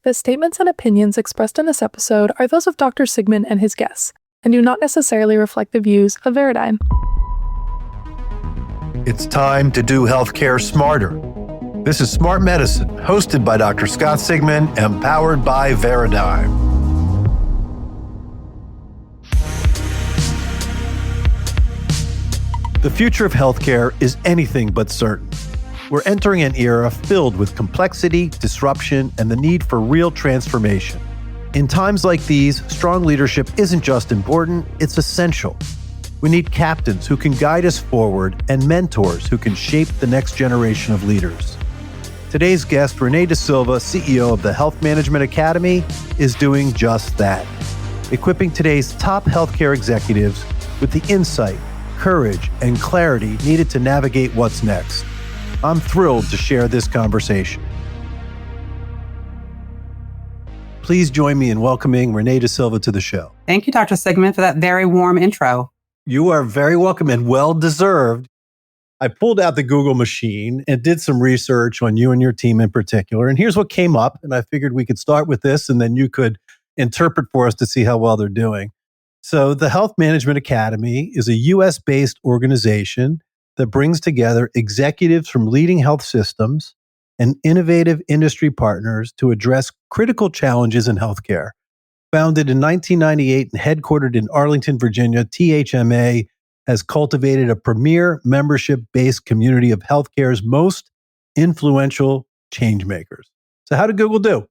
The statements and opinions expressed in this episode are those of Dr. Sigman and his guests, and do not necessarily reflect the views of Veradigm. It's time to do healthcare smarter. This is Smart Medicine, hosted by Dr. Scott Sigman and powered by Veradigm. The future of healthcare is anything but certain. We're entering an era filled with complexity, disruption, and the need for real transformation. In times like these, strong leadership isn't just important, it's essential. We need captains who can guide us forward and mentors who can shape the next generation of leaders. Today's guest, Renee DeSilva, CEO of the Health Management Academy, is doing just that, equipping today's top healthcare executives with the insight, courage, and clarity needed to navigate what's next. I'm thrilled to share this conversation. Please join me in welcoming Renee DeSilva to the show. Thank you, Dr. Sigman, for that very warm intro. You are very welcome and well-deserved. I pulled out the Google machine and did some research on you and your team in particular. And here's what came up. And I figured we could start with this and then you could interpret for us to see how well they're doing. So the Health Management Academy is a US-based organization that brings together executives from leading health systems and innovative industry partners to address critical challenges in healthcare. Founded in 1998 and headquartered in Arlington, Virginia, THMA has cultivated a premier membership-based community of healthcare's most influential change makers. So how did Google do?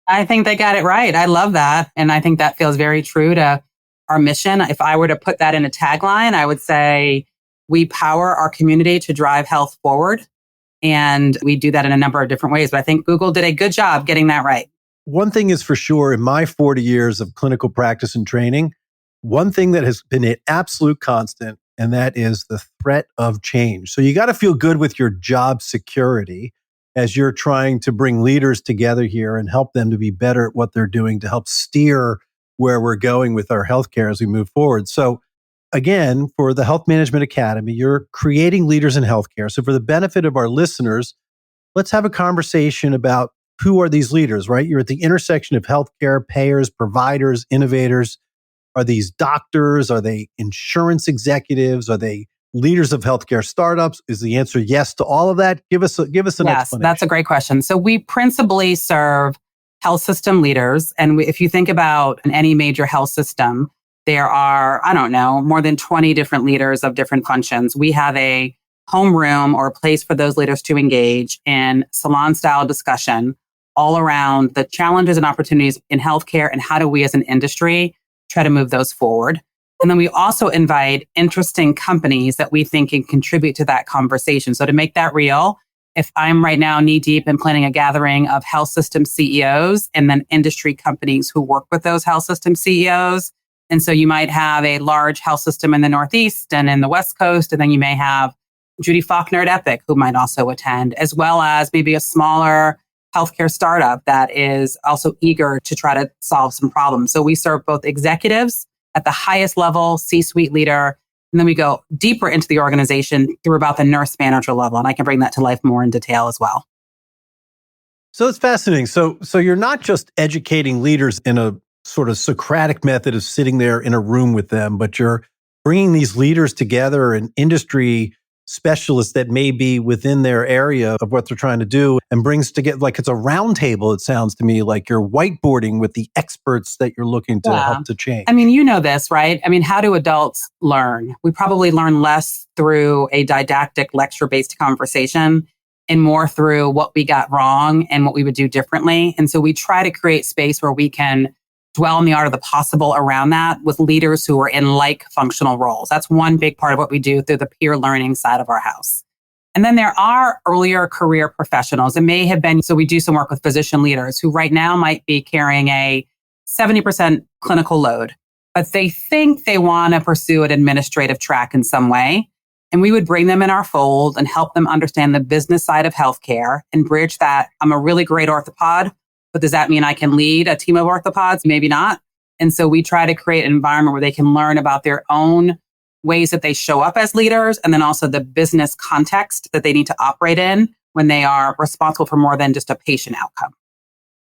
I think they got it right. I love that. And I think that feels very true to our mission. If I were to put that in a tagline, I would say we power our community to drive health forward. And we do that in a number of different ways. But I think Google did a good job getting that right. One thing is for sure, in my 40 years of clinical practice and training, one thing that has been an absolute constant, and that is the threat of change. So you got to feel good with your job security as you're trying to bring leaders together here and help them to be better at what they're doing to help steer where we're going with our healthcare as we move forward. So again, for the Health Management Academy, you're creating leaders in healthcare. So for the benefit of our listeners, let's have a conversation about who are these leaders, right? You're at the intersection of healthcare, payers, providers, innovators. Are these doctors? Are they insurance executives? Are they leaders of healthcare startups? Is the answer yes to all of that? Give us an explanation. Yes, that's a great question. So we principally serve health system leaders. And if you think about any major health system, there are, more than 20 different leaders of different functions. We have a homeroom or a place for those leaders to engage in salon-style discussion all around the challenges and opportunities in healthcare and how do we as an industry try to move those forward. And then we also invite interesting companies that we think can contribute to that conversation. So to make that real, if I'm right now knee-deep in planning a gathering of health system CEOs and then industry companies who work with those health system CEOs, and so you might have a large health system in the Northeast and in the West Coast, and then you may have Judy Faulkner at Epic who might also attend, as well as maybe a smaller healthcare startup that is also eager to try to solve some problems. So we serve both executives at the highest level, C-suite leader, and then we go deeper into the organization through about the nurse manager level. And I can bring that to life more in detail as well. So it's fascinating. So you're not just educating leaders in a sort of Socratic method of sitting there in a room with them, but you're bringing these leaders together and industry specialists that may be within their area of what they're trying to do and brings together, like it's a round table, it sounds to me like you're whiteboarding with the experts that you're looking to help to change. I mean, you know this, right? I mean, how do adults learn? We probably learn less through a didactic lecture-based conversation and more through what we got wrong and what we would do differently. And so we try to create space where we can dwell in the art of the possible around that with leaders who are in like functional roles. That's one big part of what we do through the peer learning side of our house. And then there are earlier career professionals. It may have been, so we do some work with physician leaders who right now might be carrying a 70% clinical load, but they think they want to pursue an administrative track in some way. And we would bring them in our fold and help them understand the business side of healthcare and bridge that. I'm a really great orthopod, but does that mean I can lead a team of orthopods? Maybe not. And so we try to create an environment where they can learn about their own ways that they show up as leaders, and then also the business context that they need to operate in when they are responsible for more than just a patient outcome.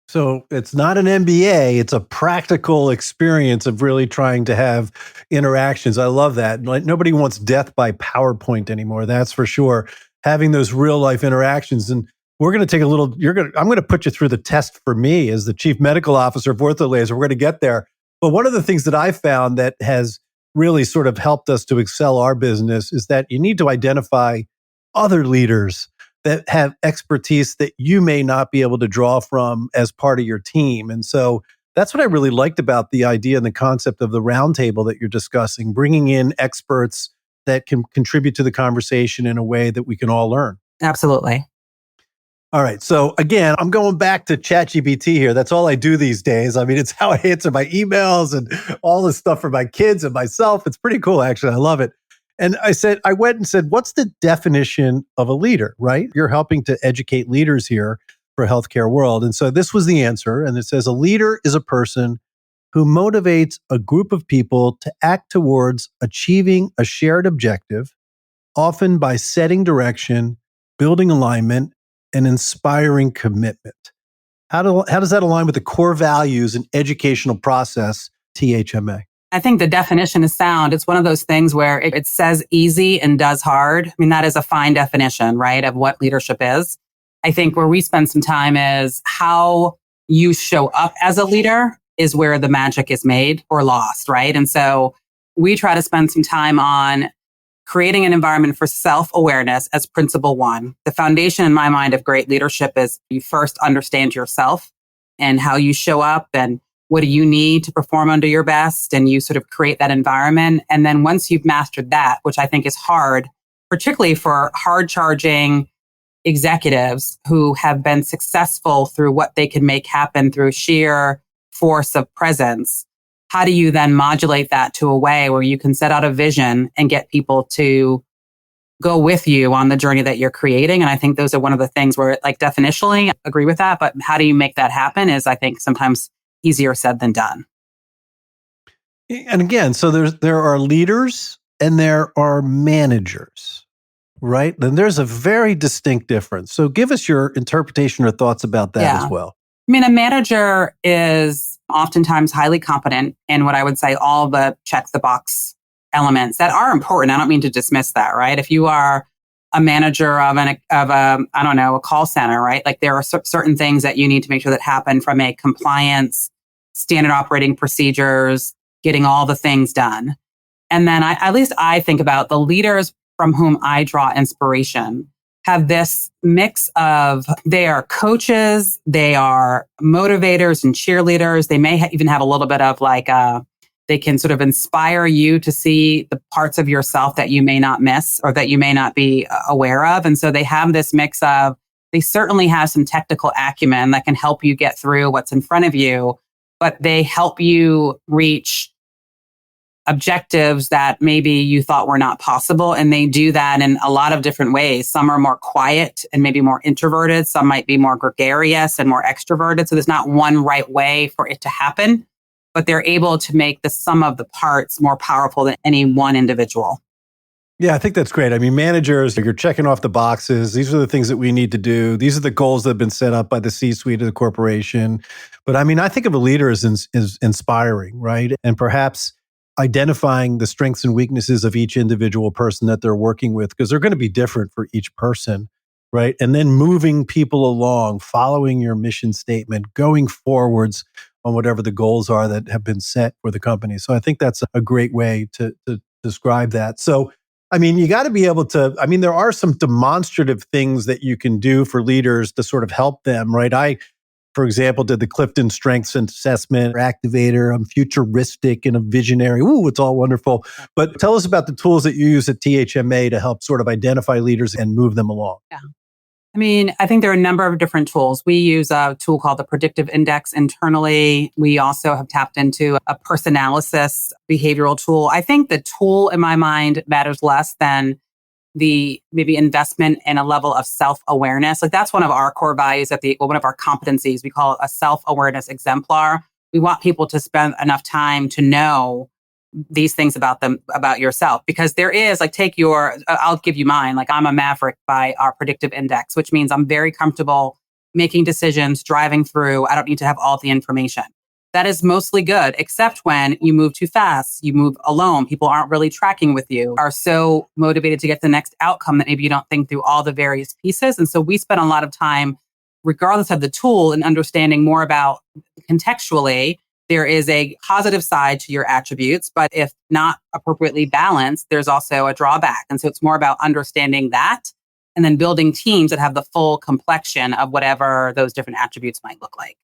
So it's not an MBA, it's a practical experience of really trying to have interactions. I love that. Like nobody wants death by PowerPoint anymore, that's for sure. Having those real life interactions. And we're going to take I'm going to put you through the test for me as the chief medical officer of OrthoLaser. We're going to get there. But one of the things that I found that has really sort of helped us to excel our business is that you need to identify other leaders that have expertise that you may not be able to draw from as part of your team. And so that's what I really liked about the idea and the concept of the roundtable that you're discussing, bringing in experts that can contribute to the conversation in a way that we can all learn. Absolutely. All right. So again, I'm going back to ChatGPT here. That's all I do these days. I mean, it's how I answer my emails and all this stuff for my kids and myself. It's pretty cool, actually. I love it. And I went and said, what's the definition of a leader, right? You're helping to educate leaders here for healthcare world. And so this was the answer. And it says a leader is a person who motivates a group of people to act towards achieving a shared objective, often by setting direction, building alignment, and inspiring commitment. How does that align with the core values and educational process, THMA? I think the definition is sound. It's one of those things where it says easy and does hard. I mean, that is a fine definition, right, of what leadership is. I think where we spend some time is how you show up as a leader is where the magic is made or lost, right? And so we try to spend some time on creating an environment for self-awareness as principle one. The foundation in my mind of great leadership is you first understand yourself and how you show up and what do you need to perform under your best? And you sort of create that environment. And then once you've mastered that, which I think is hard, particularly for hard charging executives who have been successful through what they can make happen through sheer force of presence, how do you then modulate that to a way where you can set out a vision and get people to go with you on the journey that you're creating? And I think those are one of the things where, like, definitionally, I agree with that. But how do you make that happen is, I think, sometimes easier said than done. And again, so there are leaders and there are managers, right? And there's a very distinct difference. So give us your interpretation or thoughts about that as well. I mean, a manager is oftentimes highly competent in what I would say all the check the box elements that are important. I don't mean to dismiss that, right? If you are a manager of a call center, right? Like there are certain things that you need to make sure that happen from a compliance, standard operating procedures, getting all the things done. And then at least I think about the leaders from whom I draw inspiration have this mix of, they are coaches, they are motivators and cheerleaders. They may even have a little bit of they can sort of inspire you to see the parts of yourself that you may not miss or that you may not be aware of. And so they have this mix of, they certainly have some technical acumen that can help you get through what's in front of you, but they help you reach objectives that maybe you thought were not possible. And they do that in a lot of different ways. Some are more quiet and maybe more introverted. Some might be more gregarious and more extroverted. So there's not one right way for it to happen, but they're able to make the sum of the parts more powerful than any one individual. Yeah, I think that's great. I mean, managers, you're checking off the boxes. These are the things that we need to do. These are the goals that have been set up by the C-suite of the corporation. But I mean, I think of a leader as inspiring, right? And perhaps identifying the strengths and weaknesses of each individual person that they're working with, because they're going to be different for each person, right? And then moving people along, following your mission statement, going forwards on whatever the goals are that have been set for the company. So I think that's a great way to describe that. So, I mean, you got to be able to, I mean, there are some demonstrative things that you can do for leaders to sort of help them, right? I, for example, did the Clifton Strengths Assessment Activator. I'm futuristic and a visionary. Ooh, it's all wonderful. But tell us about the tools that you use at THMA to help sort of identify leaders and move them along. Yeah. I mean, I think there are a number of different tools. We use a tool called the Predictive Index internally. We also have tapped into a Personalysis behavioral tool. I think the tool in my mind matters less than the maybe investment in a level of self-awareness. Like that's one of our core values one of our competencies. We call it a self-awareness exemplar. We want people to spend enough time to know these things about yourself, because there is I'll give you mine. Like I'm a maverick by our predictive index, which means I'm very comfortable making decisions, driving through. I don't need to have all the information. That is mostly good, except when you move too fast, you move alone. People aren't really tracking with you, are so motivated to get the next outcome that maybe you don't think through all the various pieces. And so we spend a lot of time, regardless of the tool, and understanding more about contextually, there is a positive side to your attributes, but if not appropriately balanced, there's also a drawback. And so it's more about understanding that and then building teams that have the full complexion of whatever those different attributes might look like.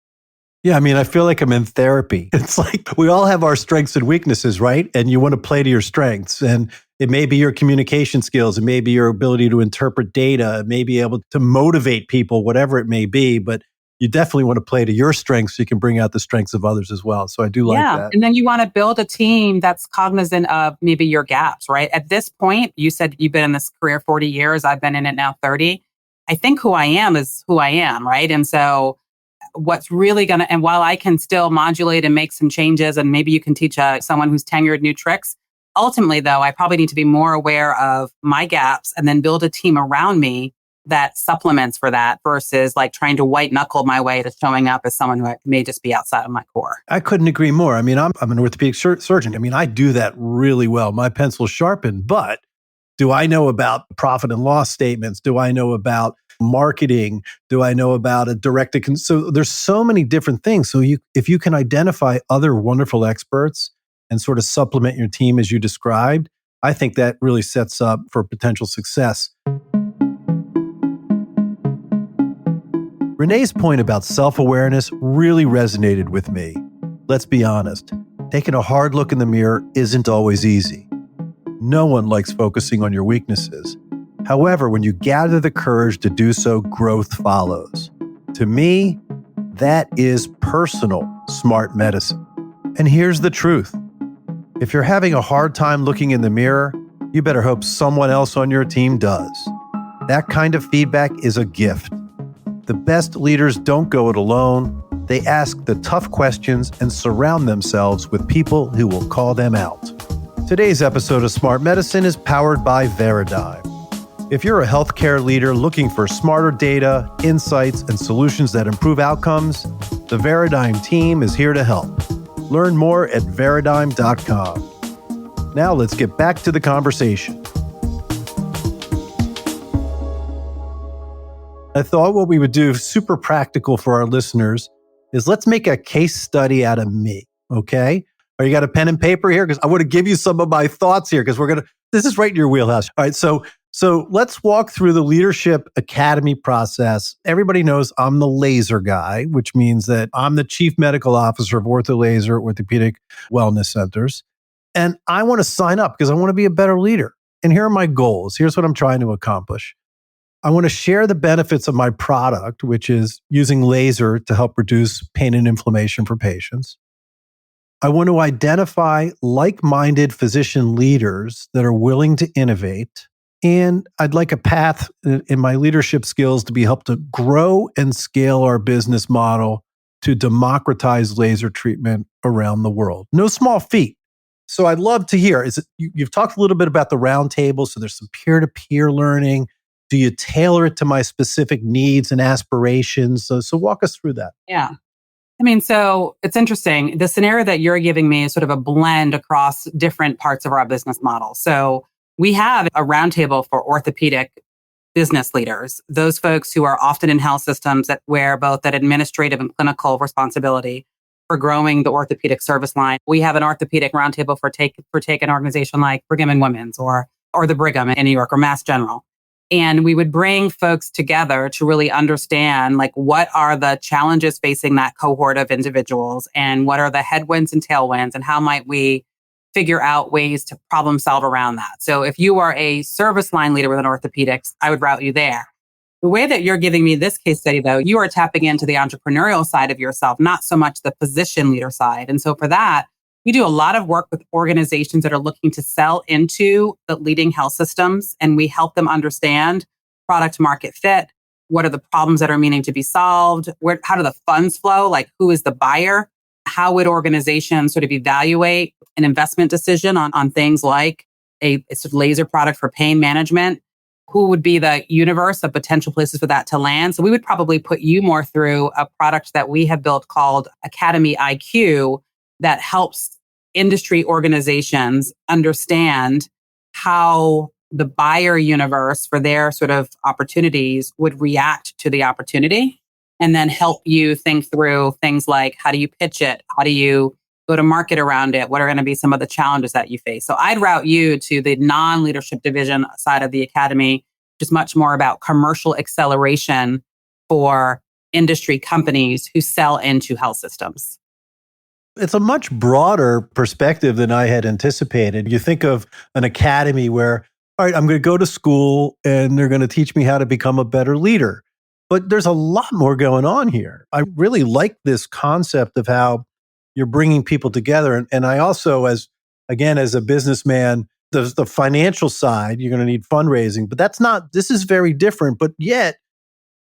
Yeah, I mean, I feel like I'm in therapy. It's like we all have our strengths and weaknesses, right? And you want to play to your strengths. And it may be your communication skills, it may be your ability to interpret data, it may be able to motivate people, whatever it may be. But you definitely want to play to your strengths so you can bring out the strengths of others as well. So I do like that. And then you want to build a team that's cognizant of maybe your gaps, right? At this point, you said you've been in this career 40 years. I've been in it now 30. I think who I am is who I am, right? And so what's really going to, and while I can still modulate and make some changes, and maybe you can teach someone who's tenured new tricks, ultimately though, I probably need to be more aware of my gaps and then build a team around me that supplements for that versus like trying to white knuckle my way to showing up as someone who may just be outside of my core. I couldn't agree more. I mean, I'm an orthopedic surgeon. I mean, I do that really well. My pencil's sharpened, but do I know about profit and loss statements? Do I know about marketing? Do I know about a so there's so many different things. So if you can identify other wonderful experts and sort of supplement your team as you described, I think that really sets up for potential success. Renee's point about self-awareness really resonated with me. Let's be honest, taking a hard look in the mirror isn't always easy. No one likes focusing on your weaknesses. However, when you gather the courage to do so, growth follows. To me, that is personal smart medicine. And here's the truth. If you're having a hard time looking in the mirror, you better hope someone else on your team does. That kind of feedback is a gift. The best leaders don't go it alone. They ask the tough questions and surround themselves with people who will call them out. Today's episode of Smart Medicine is powered by Veradigm. If you're a healthcare leader looking for smarter data, insights, and solutions that improve outcomes, the Veradigm team is here to help. Learn more at Veradigm.com. Now let's get back to the conversation. I thought what we would do, super practical for our listeners, is let's make a case study out of me, okay? Are you got a pen and paper here? Because I want to give you some of my thoughts here because this is right in your wheelhouse. All right, so let's walk through the Leadership Academy process. Everybody knows I'm the laser guy, which means that I'm the chief medical officer of OrthoLaser Orthopedic Wellness Centers. And I want to sign up because I want to be a better leader. And here are my goals. Here's what I'm trying to accomplish. I want to share the benefits of my product, which is using laser to help reduce pain and inflammation for patients. I want to identify like-minded physician leaders that are willing to innovate. And I'd like a path in my leadership skills to be helped to grow and scale our business model to democratize laser treatment around the world. No small feat. So I'd love to hear, you've talked a little bit about the roundtable, so there's some peer-to-peer learning. Do you tailor it to my specific needs and aspirations? So walk us through that. Yeah. I mean, so it's interesting. The scenario that you're giving me is sort of a blend across different parts of our business model. So we have a roundtable for orthopedic business leaders, those folks who are often in health systems that wear both that administrative and clinical responsibility for growing the orthopedic service line. We have an orthopedic roundtable for take an organization like Brigham and Women's or the Brigham in New York or Mass General. And we would bring folks together to really understand, like, what are the challenges facing that cohort of individuals and what are the headwinds and tailwinds and how might we figure out ways to problem solve around that. So if you are a service line leader within orthopedics, I would route you there. The way that you're giving me this case study, though, you are tapping into the entrepreneurial side of yourself, not so much the physician leader side. And so for that, we do a lot of work with organizations that are looking to sell into the leading health systems, and we help them understand product market fit. What are the problems that are meaning to be solved? How do the funds flow? Like, who is the buyer? How would organizations sort of evaluate an investment decision on things like a laser product for pain management? who would be the universe of potential places for that to land. So we would probably put you more through a product that we have built called Academy IQ that helps industry organizations understand how the buyer universe for their sort of opportunities would react to the opportunity, and then help you think through things like, how do you pitch it? How do you go to market around it? What are going to be some of the challenges that you face? So I'd route you to the non-leadership division side of the academy, which is much more about commercial acceleration for industry companies who sell into health systems. It's a much broader perspective than I had anticipated. You think of an academy where, all right, I'm going to go to school and they're going to teach me how to become a better leader. But there's a lot more going on here. I really like this concept of how you're bringing people together. And I also, as a businessman, there's the financial side, you're going to need fundraising, but this is very different. But yet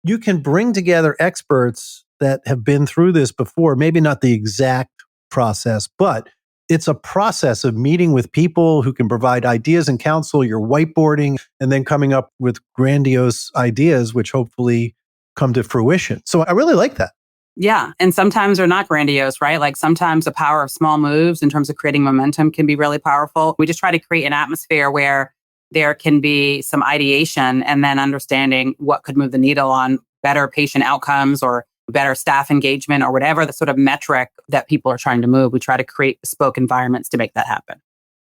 you can bring together experts that have been through this before, maybe not the exact process, but it's a process of meeting with people who can provide ideas and counsel. You're whiteboarding and then coming up with grandiose ideas, which hopefully come to fruition. So I really like that. Yeah. And sometimes they're not grandiose, right? Like sometimes the power of small moves in terms of creating momentum can be really powerful. We just try to create an atmosphere where there can be some ideation and then understanding what could move the needle on better patient outcomes or better staff engagement or whatever the sort of metric that people are trying to move. We try to create bespoke environments to make that happen.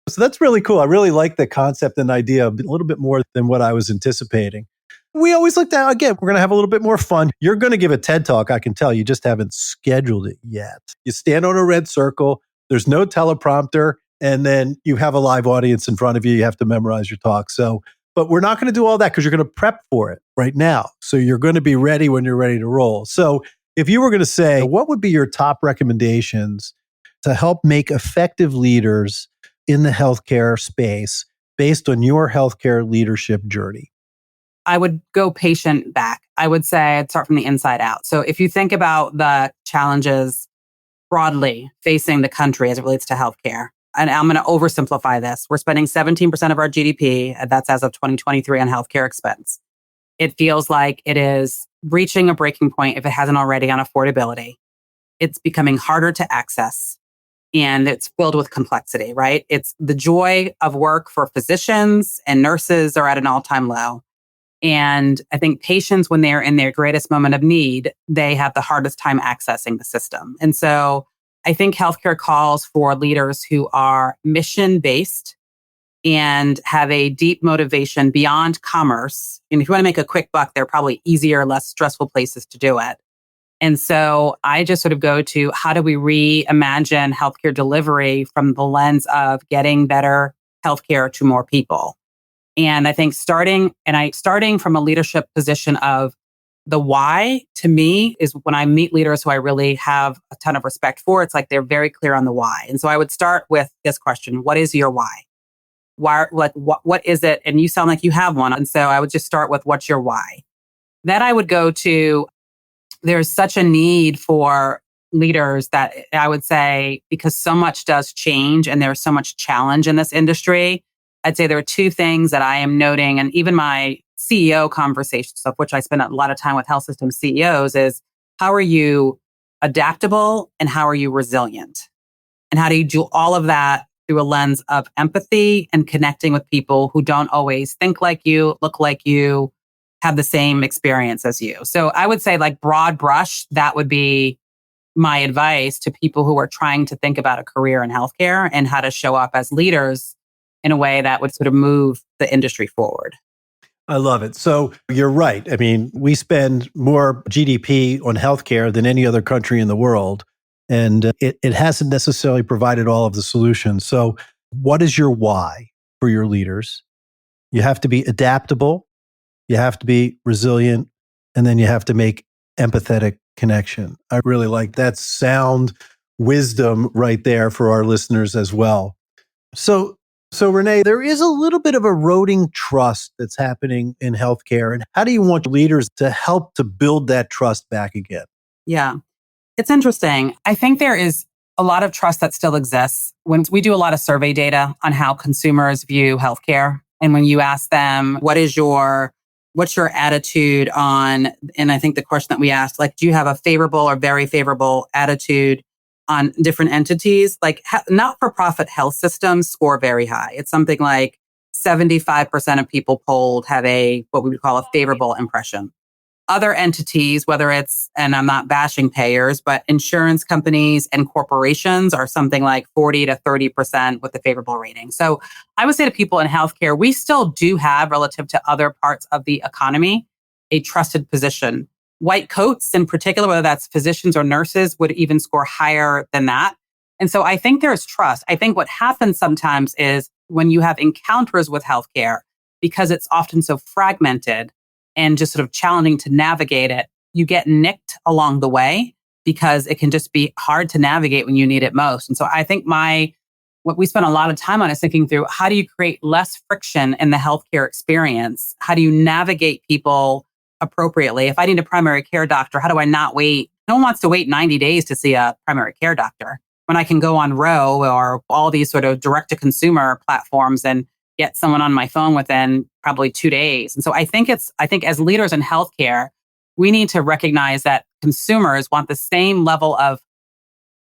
So that's really cool. I really like the concept and idea a little bit more than what I was anticipating. We always looked at, again, we're going to have a little bit more fun. You're going to give a TED Talk, I can tell. You just haven't scheduled it yet. You stand on a red circle, there's no teleprompter, and then you have a live audience in front of you. You have to memorize your talk. But we're not going to do all that because you're going to prep for it right now. So you're going to be ready when you're ready to roll. So if you were going to say, what would be your top recommendations to help make effective leaders in the healthcare space based on your healthcare leadership journey? I would go patient back. I would say I'd start from the inside out. So if you think about the challenges broadly facing the country as it relates to healthcare, and I'm going to oversimplify this. We're spending 17% of our GDP, that's as of 2023, on healthcare expense. It feels like it is reaching a breaking point, if it hasn't already, on affordability. It's becoming harder to access, and it's filled with complexity, right? It's the joy of work for physicians and nurses are at an all-time low. And I think patients, when they're in their greatest moment of need, they have the hardest time accessing the system. And so I think healthcare calls for leaders who are mission-based and have a deep motivation beyond commerce. And if you want to make a quick buck, there are probably easier, less stressful places to do it. And so I just sort of go to, how do we reimagine healthcare delivery from the lens of getting better healthcare to more people? And I think starting from a leadership position of the why, to me, is when I meet leaders who I really have a ton of respect for, it's like they're very clear on the why. And so I would start with this question: what is your why? Why, like, what is it? And you sound like you have one. And so I would just start with, what's your why? Then I would go to, there's such a need for leaders that I would say, because so much does change and there's so much challenge in this industry, I'd say there are two things that I am noting, and even my CEO conversations, of which I spend a lot of time with health system CEOs, is how are you adaptable and how are you resilient? And how do you do all of that through a lens of empathy and connecting with people who don't always think like you, look like you, have the same experience as you? So I would say, like, broad brush, that would be my advice to people who are trying to think about a career in healthcare and how to show up as leaders in a way that would sort of move the industry forward. I love it. So you're right. I mean, we spend more GDP on healthcare than any other country in the world, and it hasn't necessarily provided all of the solutions. So what is your why for your leaders? You have to be adaptable, you have to be resilient, and then you have to make empathetic connection. I really like that sound wisdom right there for our listeners as well. So Renee, there is a little bit of eroding trust that's happening in healthcare. And how do you want leaders to help to build that trust back again? Yeah, it's interesting. I think there is a lot of trust that still exists. When we do a lot of survey data on how consumers view healthcare, And when you ask them, what's your attitude on, and I think the question that we asked, like, do you have a favorable or very favorable attitude on different entities? Like not-for-profit health systems score very high. It's something like 75% of people polled have what we would call a favorable impression. Other entities, whether it's, and I'm not bashing payers, but insurance companies and corporations are something like 40 to 30% with a favorable rating. So I would say to people in healthcare, we still do have, relative to other parts of the economy, a trusted position. White coats in particular, whether that's physicians or nurses, would even score higher than that. And so I think there's trust. I think what happens sometimes is when you have encounters with healthcare, because it's often so fragmented and just sort of challenging to navigate it, you get nicked along the way because it can just be hard to navigate when you need it most. And so I think what we spend a lot of time on is thinking through, how do you create less friction in the healthcare experience? How do you navigate people appropriately? If I need a primary care doctor, how do I not wait? No one wants to wait 90 days to see a primary care doctor when I can go on Ro or all these sort of direct to consumer platforms and get someone on my phone within probably 2 days. And so I think as leaders in healthcare, we need to recognize that consumers want the same level of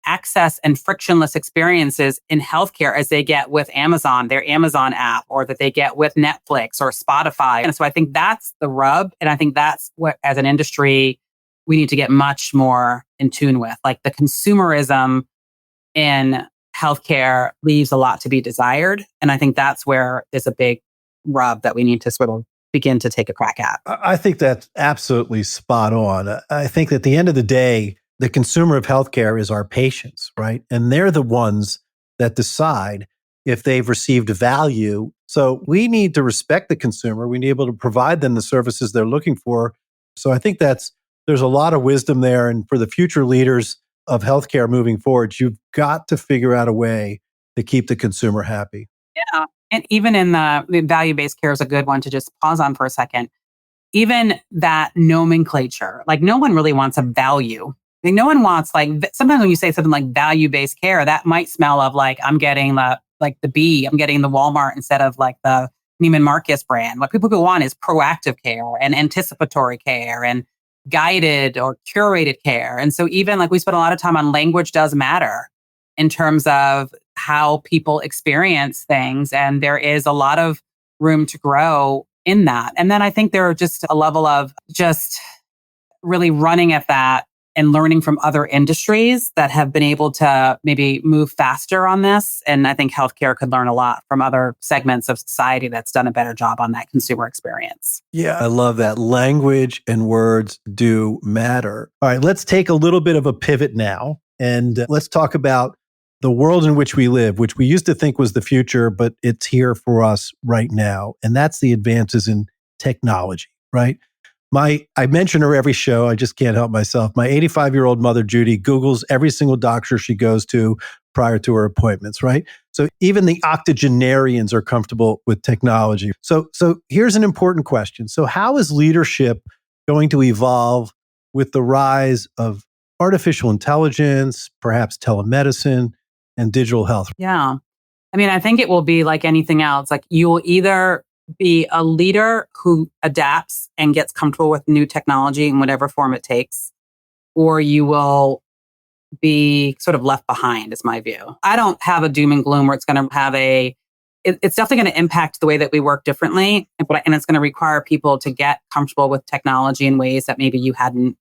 access and frictionless experiences in healthcare as they get with Amazon, their Amazon app, or that they get with Netflix or Spotify. And so I think that's the rub. And I think that's what, as an industry, we need to get much more in tune with. Like the consumerism in healthcare leaves a lot to be desired. And I think that's where there's a big rub that we need to sort of begin to take a crack at. I think that's absolutely spot on. I think at the end of the day, the consumer of healthcare is our patients, right? And they're the ones that decide if they've received value. So we need to respect the consumer. We need to be able to provide them the services they're looking for. So I think there's a lot of wisdom there. And for the future leaders of healthcare moving forward, you've got to figure out a way to keep the consumer happy. Yeah. And even in the value-based care is a good one to just pause on for a second. Even that nomenclature, like no one really wants a value. Like no one wants, like, sometimes when you say something like value-based care, that might smell of like, I'm getting the Walmart instead of like the Neiman Marcus brand. What people want is proactive care and anticipatory care and guided or curated care. And so even like we spend a lot of time on language does matter in terms of how people experience things. And there is a lot of room to grow in that. And then I think there are just a level of just really running at that and learning from other industries that have been able to maybe move faster on this. And I think healthcare could learn a lot from other segments of society that's done a better job on that consumer experience. Yeah, I love that. Language and words do matter. All right, let's take a little bit of a pivot now and let's talk about the world in which we live, which we used to think was the future, but it's here for us right now. And that's the advances in technology, right? I mention her every show. I just can't help myself. My 85-year-old mother, Judy, Googles every single doctor she goes to prior to her appointments, right? So even the octogenarians are comfortable with technology. So here's an important question. So how is leadership going to evolve with the rise of artificial intelligence, perhaps telemedicine, and digital health? Yeah. I mean, I think it will be like anything else. Like you will either be a leader who adapts and gets comfortable with new technology in whatever form it takes, or you will be sort of left behind, is my view. I don't have a doom and gloom where it's going to have it's definitely going to impact the way that we work differently. And it's going to require people to get comfortable with technology in ways that maybe you hadn't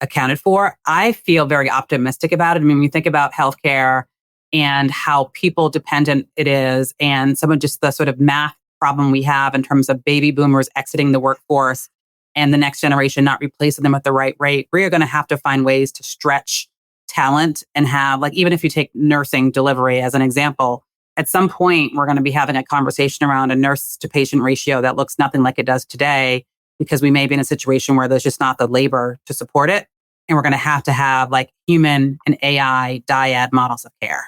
accounted for. I feel very optimistic about it. I mean, when you think about healthcare and how people dependent it is, and some of just the sort of math problem we have in terms of baby boomers exiting the workforce and the next generation not replacing them at the right rate, we are going to have to find ways to stretch talent and have, like, even if you take nursing delivery as an example, at some point we're going to be having a conversation around a nurse to patient ratio that looks nothing like it does today, because we may be in a situation where there's just not the labor to support it. And we're going to have like human and AI dyad models of care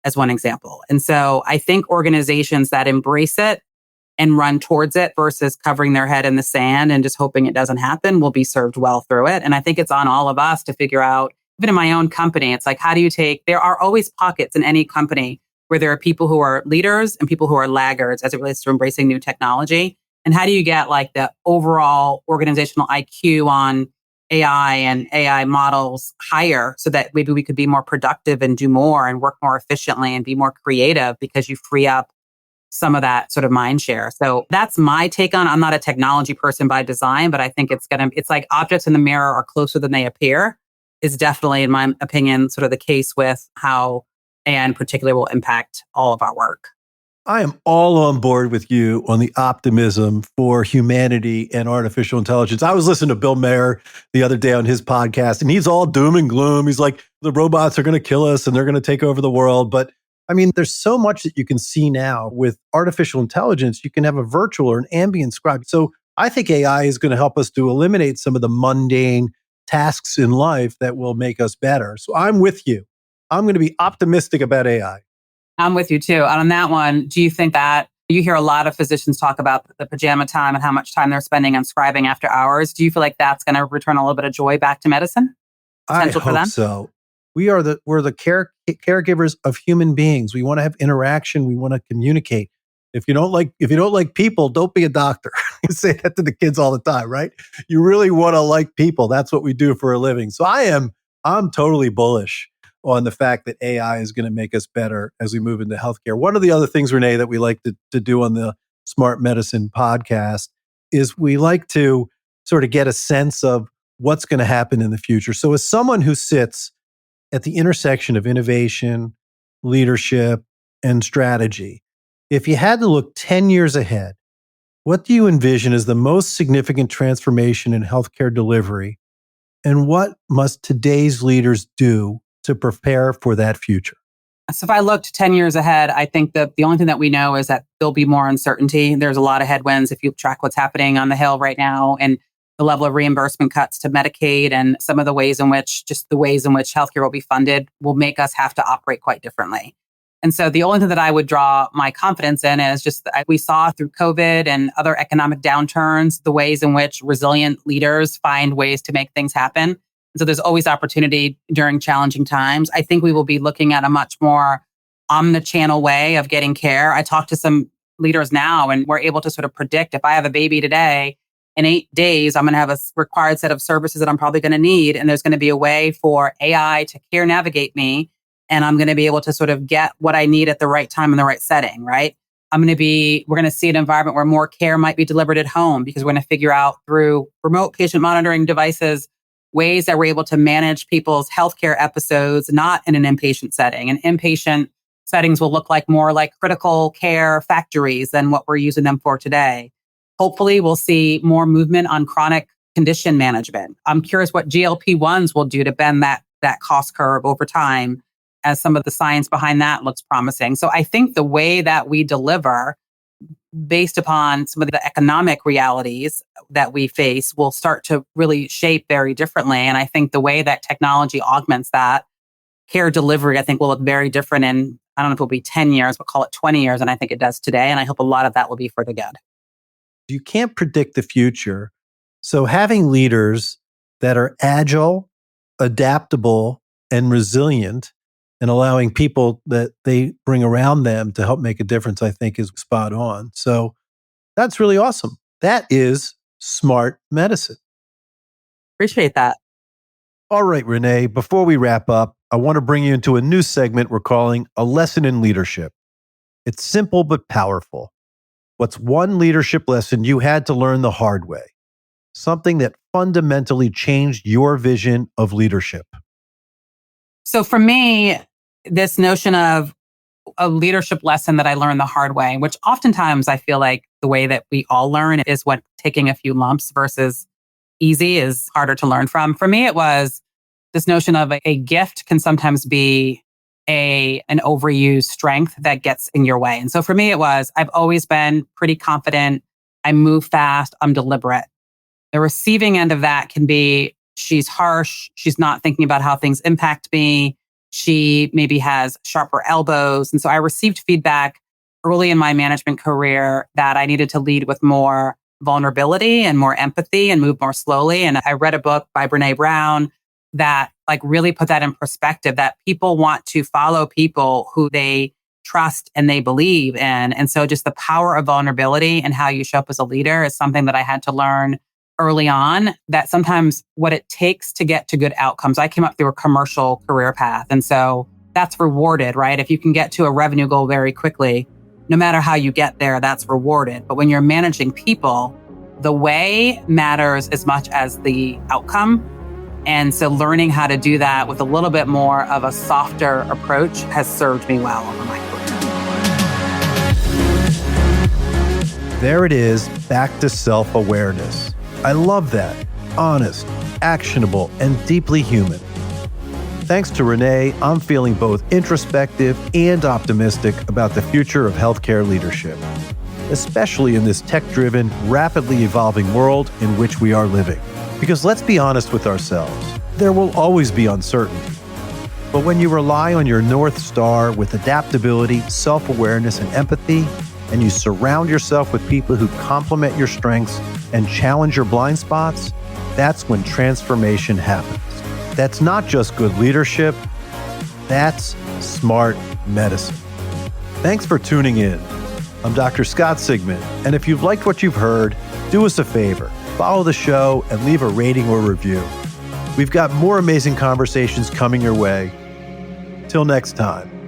as one example. And so I think organizations that embrace it and run towards it versus covering their head in the sand and just hoping it doesn't happen will be served well through it. And I think it's on all of us to figure out, even in my own company, it's like, how do you there are always pockets in any company where there are people who are leaders and people who are laggards as it relates to embracing new technology? And how do you get like the overall organizational IQ on AI and AI models higher so that maybe we could be more productive and do more and work more efficiently and be more creative because you free up some of that sort of mind share. So that's my take on. I'm not a technology person by design, but I think it's like objects in the mirror are closer than they appear is definitely, in my opinion, sort of the case with how AI in particular will impact all of our work. I am all on board with you on the optimism for humanity and artificial intelligence. I was listening to Bill Maher the other day on his podcast, and he's all doom and gloom. He's like, the robots are going to kill us and they're going to take over the world. But I mean, there's so much that you can see now with artificial intelligence. You can have a virtual or an ambient scribe. So I think AI is going to help us to eliminate some of the mundane tasks in life that will make us better. So I'm with you. I'm going to be optimistic about AI. I'm with you too. And on that one, do you think that you hear a lot of physicians talk about the pajama time and how much time they're spending on scribing after hours? Do you feel like that's going to return a little bit of joy back to medicine? Potential for them? So. We're the caregivers of human beings. We want to have interaction. We want to communicate. If you don't like people, don't be a doctor. You say that to the kids all the time, right? You really want to like people. That's what we do for a living. So I'm totally bullish on the fact that AI is going to make us better as we move into healthcare. One of the other things, Renee, that we like to do on the Smart Medicine podcast is we like to sort of get a sense of what's going to happen in the future. So as someone who sits at the intersection of innovation, leadership, and strategy, if you had to look 10 years ahead, what do you envision as the most significant transformation in healthcare delivery? And what must today's leaders do to prepare for that future? So if I looked 10 years ahead, I think that the only thing that we know is that there'll be more uncertainty. There's a lot of headwinds if you track what's happening on the Hill right now and the level of reimbursement cuts to Medicaid and some of the ways in which healthcare will be funded will make us have to operate quite differently. And so the only thing that I would draw my confidence in is just that we saw through COVID and other economic downturns, the ways in which resilient leaders find ways to make things happen. So there's always opportunity during challenging times. I think we will be looking at a much more omnichannel way of getting care. I talk to some leaders now and we're able to sort of predict if I have a baby today, in 8 days, I'm going to have a required set of services that I'm probably going to need. And there's going to be a way for AI to care navigate me. And I'm going to be able to sort of get what I need at the right time in the right setting, right? We're going to see an environment where more care might be delivered at home because we're going to figure out through remote patient monitoring devices, ways that we're able to manage people's healthcare episodes, not in an inpatient setting. And inpatient settings will look like more like critical care factories than what we're using them for today. Hopefully, we'll see more movement on chronic condition management. I'm curious what GLP-1s will do to bend that cost curve over time, as some of the science behind that looks promising. So I think the way that we deliver based upon some of the economic realities that we face will start to really shape very differently. And I think the way that technology augments that care delivery, I think will look very different in, I don't know if it'll be 10 years, but call it 20 years. And I think it does today. And I hope a lot of that will be for the good. You can't predict the future. So having leaders that are agile, adaptable, and resilient, and allowing people that they bring around them to help make a difference, I think is spot on. So that's really awesome. That is smart medicine. Appreciate that. All right, Renee, before we wrap up, I want to bring you into a new segment we're calling A Lesson in Leadership. It's simple but powerful. What's one leadership lesson you had to learn the hard way? Something that fundamentally changed your vision of leadership. So for me, this notion of a leadership lesson that I learned the hard way, which oftentimes I feel like the way that we all learn is what taking a few lumps versus easy is harder to learn from. For me, it was this notion of a gift can sometimes be an overused strength that gets in your way. And so for me, it was, I've always been pretty confident. I move fast. I'm deliberate. The receiving end of that can be, she's harsh. She's not thinking about how things impact me. She maybe has sharper elbows. And so I received feedback early in my management career that I needed to lead with more vulnerability and more empathy and move more slowly. And I read a book by Brene Brown that like really put that in perspective, that people want to follow people who they trust and they believe in. And so just the power of vulnerability and how you show up as a leader is something that I had to learn early on, that sometimes what it takes to get to good outcomes. I came up through a commercial career path. And so that's rewarded, right? If you can get to a revenue goal very quickly, no matter how you get there, that's rewarded. But when you're managing people, the way matters as much as the outcome. And so learning how to do that with a little bit more of a softer approach has served me well over my career. There it is, back to self-awareness. I love that. Honest, actionable, and deeply human. Thanks to Renee, I'm feeling both introspective and optimistic about the future of healthcare leadership, especially in this tech-driven, rapidly evolving world in which we are living. Because let's be honest with ourselves, there will always be uncertainty. But when you rely on your North Star with adaptability, self-awareness, and empathy, and you surround yourself with people who complement your strengths and challenge your blind spots, that's when transformation happens. That's not just good leadership, that's smart medicine. Thanks for tuning in. I'm Dr. Scott Sigman, and if you've liked what you've heard, do us a favor, follow the show and leave a rating or review. We've got more amazing conversations coming your way. Till next time.